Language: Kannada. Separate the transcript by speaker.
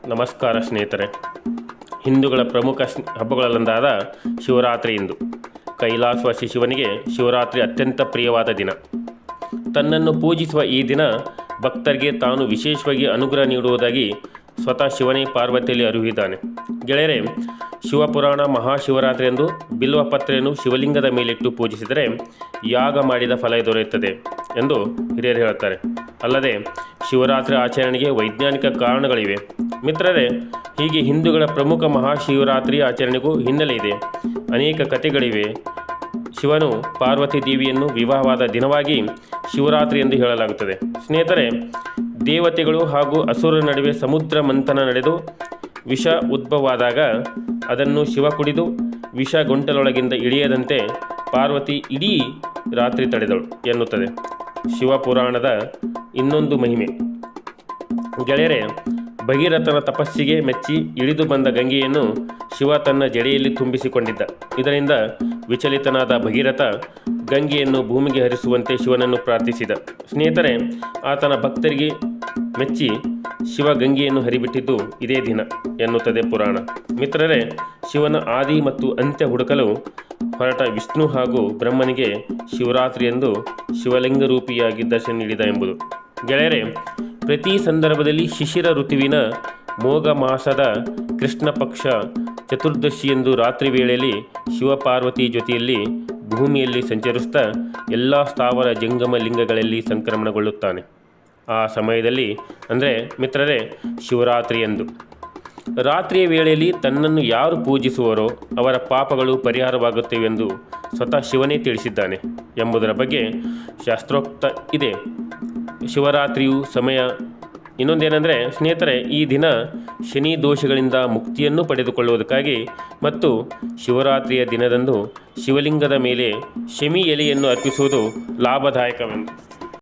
Speaker 1: ನಮಸ್ಕಾರ ಸ್ನೇಹಿತರೆ. ಹಿಂದೂಗಳ ಪ್ರಮುಖ ಹಬ್ಬಗಳಲ್ಲೊಂದಾದ ಶಿವರಾತ್ರಿ ಇಂದು. ಕೈಲಾಸವಾಸಿ ಶಿವನಿಗೆ ಶಿವರಾತ್ರಿ ಅತ್ಯಂತ ಪ್ರಿಯವಾದ ದಿನ. ತನ್ನನ್ನು ಪೂಜಿಸುವ ಈ ದಿನ ಭಕ್ತರಿಗೆ ತಾನು ವಿಶೇಷವಾಗಿ ಅನುಗ್ರಹ ನೀಡುವುದಾಗಿ ಸ್ವತಃ ಶಿವನೇ ಪಾರ್ವತಿಯಲ್ಲಿ ಅರಿವಿದ್ದಾನೆ. ಗೆಳೆಯರೆ, ಶಿವಪುರಾಣ ಮಹಾಶಿವರಾತ್ರಿ ಎಂದು ಬಿಲ್ವ ಪತ್ರೆಯನ್ನು ಶಿವಲಿಂಗದ ಮೇಲಿಟ್ಟು ಪೂಜಿಸಿದರೆ ಯಾಗ ಮಾಡಿದ ಫಲ ದೊರೆಯುತ್ತದೆ ಎಂದು ಹಿರಿಯರು ಹೇಳುತ್ತಾರೆ. ಅಲ್ಲದೆ ಶಿವರಾತ್ರಿ ಆಚರಣೆಗೆ ವೈಜ್ಞಾನಿಕ ಕಾರಣಗಳಿವೆ. ಮಿತ್ರರೇ, ಹೀಗೆ ಹಿಂದೂಗಳ ಪ್ರಮುಖ ಮಹಾಶಿವರಾತ್ರಿ ಆಚರಣೆಗೂ ಹಿನ್ನೆಲೆ ಇದೆ. ಅನೇಕ ಕಥೆಗಳಿವೆ. ಶಿವನು ಪಾರ್ವತಿ ದೇವಿಯನ್ನು ವಿವಾಹವಾದ ದಿನವಾಗಿ ಶಿವರಾತ್ರಿ ಎಂದು ಹೇಳಲಾಗುತ್ತದೆ. ಸ್ನೇಹಿತರೆ, ದೇವತೆಗಳು ಹಾಗೂ ಅಸುರರ ನಡುವೆ ಸಮುದ್ರ ಮಂಥನ ನಡೆದು ವಿಷ ಉದ್ಭವವಾದಾಗ ಅದನ್ನು ಶಿವ ಕುಡಿದು ವಿಷ ಗಂಟಲೊಳಗಿಂದ ಇಳಿಯದಂತೆ ಪಾರ್ವತಿ ಇಡೀ ರಾತ್ರಿ ತಡೆದಳು ಎನ್ನುತ್ತದೆ ಶಿವಪುರಾಣದ ಇನ್ನೊಂದು ಮಹಿಮೆ. ಗೆಳೆಯರೆ, ಭಗೀರಥನ ತಪಸ್ಸಿಗೆ ಮೆಚ್ಚಿ ಇಳಿದು ಬಂದ ಗಂಗೆಯನ್ನು ಶಿವ ತನ್ನ ಜಡೆಯಲ್ಲಿ ತುಂಬಿಸಿಕೊಂಡಿದ್ದ. ಇದರಿಂದ ವಿಚಲಿತನಾದ ಭಗೀರಥ ಗಂಗೆಯನ್ನು ಭೂಮಿಗೆ ಹರಿಸುವಂತೆ ಶಿವನನ್ನು ಪ್ರಾರ್ಥಿಸಿದ. ಸ್ನೇಹಿತರೆ, ಆತನ ಭಕ್ತರಿಗೆ ಮೆಚ್ಚಿ ಶಿವ ಗಂಗೆಯನ್ನು ಹರಿಬಿಟ್ಟಿದ್ದು ಇದೇ ದಿನ ಎನ್ನುತ್ತದೆ ಪುರಾಣ. ಮಿತ್ರರೇ, ಶಿವನ ಆದಿ ಮತ್ತು ಅಂತ್ಯ ಹುಡುಕಲು ಹೊರಟ ವಿಷ್ಣು ಹಾಗೂ ಬ್ರಹ್ಮನಿಗೆ ಶಿವರಾತ್ರಿ ಎಂದು ಶಿವಲಿಂಗ ರೂಪಿಯಾಗಿ ದರ್ಶನ ನೀಡಿದ ಎಂಬುದು. ಗೆಳೆಯರೆ, ಪ್ರತಿ ಸಂದರ್ಭದಲ್ಲಿ ಶಿಶಿರ ಋತುವಿನ ಮೋಘ ಮಾಸದ ಕೃಷ್ಣ ಪಕ್ಷ ಚತುರ್ದಶಿಯಂದು ರಾತ್ರಿ ವೇಳೆಯಲ್ಲಿ ಶಿವಪಾರ್ವತಿ ಜೊತೆಯಲ್ಲಿ ಭೂಮಿಯಲ್ಲಿ ಸಂಚರಿಸ್ತಾ ಎಲ್ಲ ಸ್ಥಾವರ ಜಂಗಮ ಲಿಂಗಗಳಲ್ಲಿ ಸಂಕ್ರಮಣಗೊಳ್ಳುತ್ತಾನೆ. ಆ ಸಮಯದಲ್ಲಿ ಅಂದರೆ ಮಿತ್ರರೇ ಶಿವರಾತ್ರಿ ಎಂದು ರಾತ್ರಿಯ ವೇಳೆಯಲ್ಲಿ ತನ್ನನ್ನು ಯಾರು ಪೂಜಿಸುವರೋ ಅವರ ಪಾಪಗಳು ಪರಿಹಾರವಾಗುತ್ತವೆಂದು ಸ್ವತಃ ಶಿವನೇ ತಿಳಿಸಿದ್ದಾನೆ ಎಂಬುದರ ಬಗ್ಗೆ ಶಾಸ್ತ್ರೋಕ್ತ ಇದೆ. ಶಿವರಾತ್ರಿಯು ಸಮಯ ಇನ್ನೊಂದೇನೆಂದರೆ ಸ್ನೇಹಿತರೆ, ಈ ದಿನ ಶನಿ ದೋಷಗಳಿಂದ ಮುಕ್ತಿಯನ್ನು ಪಡೆದುಕೊಳ್ಳುವುದಕ್ಕಾಗಿ ಮತ್ತು ಶಿವರಾತ್ರಿಯ ದಿನದಂದು ಶಿವಲಿಂಗದ ಮೇಲೆ ಶಮಿ ಎಲೆಯನ್ನು ಅರ್ಪಿಸುವುದು ಲಾಭದಾಯಕವೆಂದು